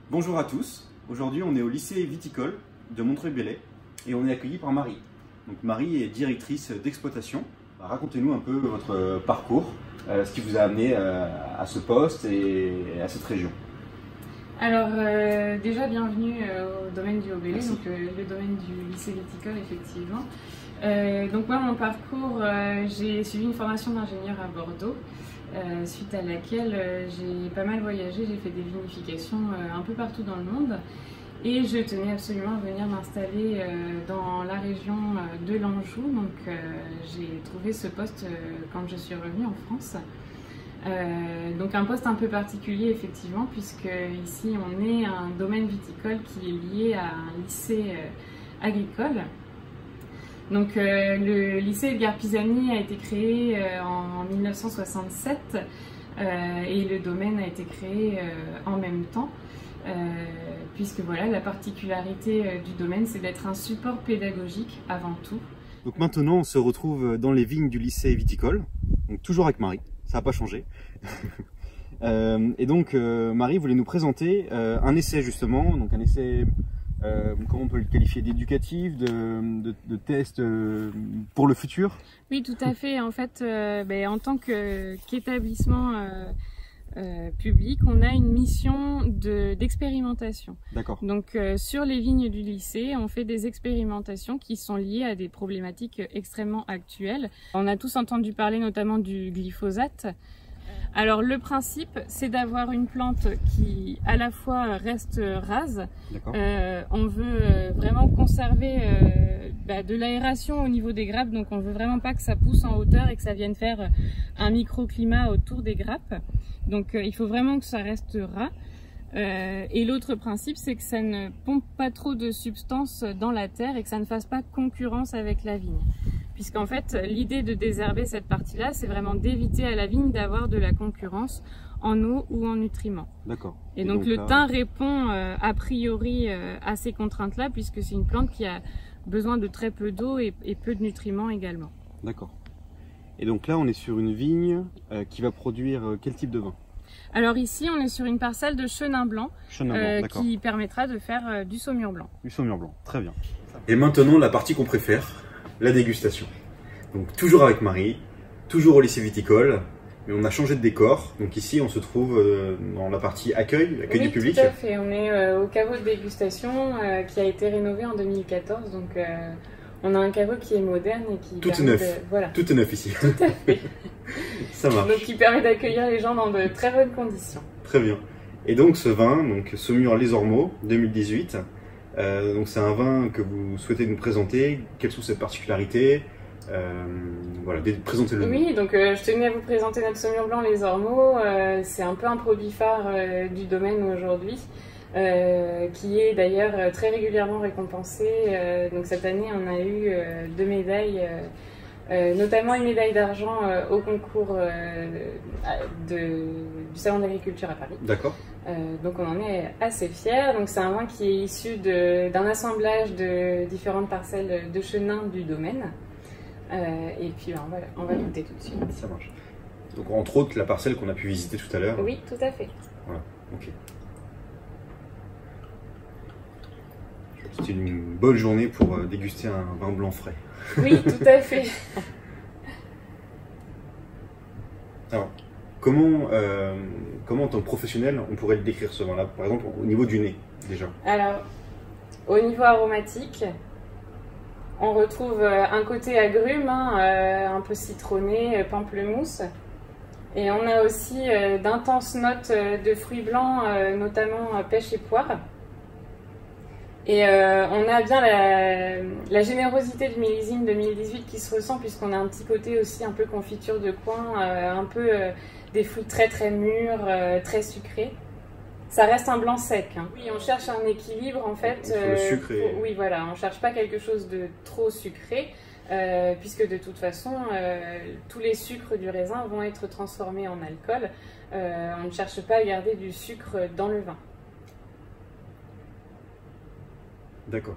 Bonjour à tous, aujourd'hui on est au lycée viticole de Montreuil-Bellay et on est accueilli par Marie. Donc Marie est directrice d'exploitation. Racontez-nous un peu votre parcours, ce qui vous a amené à ce poste et à cette région. Alors déjà bienvenue au domaine du Haut-Bellay, donc le domaine du lycée viticole effectivement. Donc moi mon parcours, j'ai suivi une formation d'ingénieur à Bordeaux, suite à laquelle j'ai pas mal voyagé, j'ai fait des vinifications un peu partout dans le monde et je tenais absolument à venir m'installer dans la région de l'Anjou, donc j'ai trouvé ce poste quand je suis revenue en France. Donc un poste un peu particulier effectivement, puisque ici on est un domaine viticole qui est lié à un lycée agricole. Donc le lycée Edgar Pisani a été créé en 1967 et le domaine a été créé en même temps, puisque voilà, la particularité du domaine, c'est d'être un support pédagogique avant tout. Donc maintenant on se retrouve dans les vignes du lycée viticole, donc toujours avec Marie. Ça n'a pas changé. Et donc Marie voulait nous présenter un essai justement, donc un essai, comment on peut le qualifier, d'éducatif, de test pour le futur. Oui, tout à fait. En fait, en tant qu'établissement public, on a une mission d'expérimentation. D'accord. Donc sur les vignes du lycée, on fait des expérimentations qui sont liées à des problématiques extrêmement actuelles. On a tous entendu parler notamment du glyphosate. Alors le principe, c'est d'avoir une plante qui à la fois reste rase. On veut vraiment conserver de l'aération au niveau des grappes, donc on veut vraiment pas que ça pousse en hauteur et que ça vienne faire un microclimat autour des grappes. Donc il faut vraiment que ça reste ras. Et l'autre principe, c'est que ça ne pompe pas trop de substances dans la terre et que ça ne fasse pas concurrence avec la vigne. Puisqu'en fait, l'idée de désherber cette partie-là, c'est vraiment d'éviter à la vigne d'avoir de la concurrence en eau ou en nutriments. D'accord. Et donc le thym répond a priori à ces contraintes-là, puisque c'est une plante qui a besoin de très peu d'eau et peu de nutriments également. D'accord. Et donc là, on est sur une vigne qui va produire quel type de vin? Alors ici, on est sur une parcelle de chenin blanc, qui permettra de faire du saumur blanc. Du saumur blanc, très bien. Et maintenant, la partie qu'on préfère, la dégustation. Donc toujours avec Marie, toujours au lycée viticole, mais on a changé de décor. Donc ici, on se trouve dans la partie accueil du public. Tout à fait. On est au caveau de dégustation qui a été rénové en 2014. Donc on a un caveau qui est moderne et qui tout est neuf. Voilà. Tout est neuf ici. Tout à fait. Ça marche. Donc qui permet d'accueillir les gens dans de très bonnes conditions. Très bien. Et donc ce vin, donc Saumur Les Ormeaux 2018. Donc c'est un vin que vous souhaitez nous présenter. Quelles sont ses particularités? Voilà, présentez-le. Oui, donc je tenais à vous présenter notre Saumur Blanc Les Ormeaux. C'est un peu un produit phare du domaine aujourd'hui, qui est d'ailleurs très régulièrement récompensé. Donc cette année, on a eu 2 médailles, notamment une médaille d'argent au concours du Salon d'agriculture à Paris. D'accord. Donc on en est assez fiers. Donc c'est un vin qui est issu d'un assemblage de différentes parcelles de chenin du domaine. Et puis voilà, on va goûter tout de suite. Ça marche. Donc entre autres la parcelle qu'on a pu visiter tout à l'heure. Oui, tout à fait. Voilà, ok. C'est une bonne journée pour déguster un vin blanc frais. Oui, tout à fait. Alors, comment en tant que professionnel, on pourrait le décrire ce vin-là, par exemple au niveau du nez, déjà? Alors, au niveau aromatique, on retrouve un côté agrume, un peu citronné, pamplemousse. Et on a aussi d'intenses notes de fruits blancs, notamment pêche et poire. Et on a bien la générosité du millésime 2018 qui se ressent, puisqu'on a un petit côté aussi un peu confiture de coin, un peu des fruits très très mûrs, très sucrés. Ça reste un blanc sec. Hein. Oui, on cherche un équilibre en fait. Le sucre oui, voilà, on ne cherche pas quelque chose de trop sucré, puisque de toute façon, tous les sucres du raisin vont être transformés en alcool. On ne cherche pas à garder du sucre dans le vin. D'accord.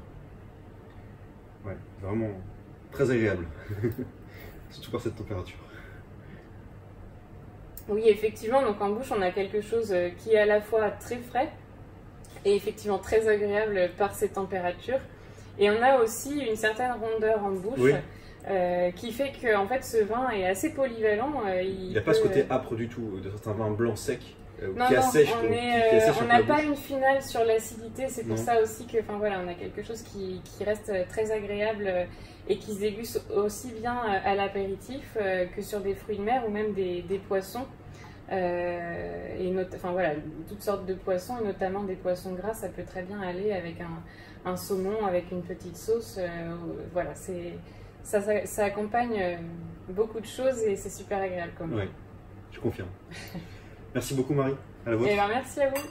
Ouais, vraiment très agréable. Surtout par cette température. Oui, effectivement, donc en bouche, on a quelque chose qui est à la fois très frais, est effectivement très agréable par ses températures. Et on a aussi une certaine rondeur en bouche. Oui. Qui fait que en fait, ce vin est assez polyvalent. Il n'a pas ce côté âpre du tout, de certains vins blancs secs. Non, qui assèche, on n'a pas une finale sur l'acidité, c'est pour ça aussi que voilà, on a quelque chose qui reste très agréable et qui se déguste aussi bien à l'apéritif que sur des fruits de mer ou même des poissons. Voilà, toutes sortes de poissons et notamment des poissons gras, ça peut très bien aller avec un saumon, avec une petite sauce. Voilà, ça accompagne beaucoup de choses et c'est super agréable quand même. Oui, je confirme. Merci beaucoup Marie. À la vôtre. Et ben, merci à vous.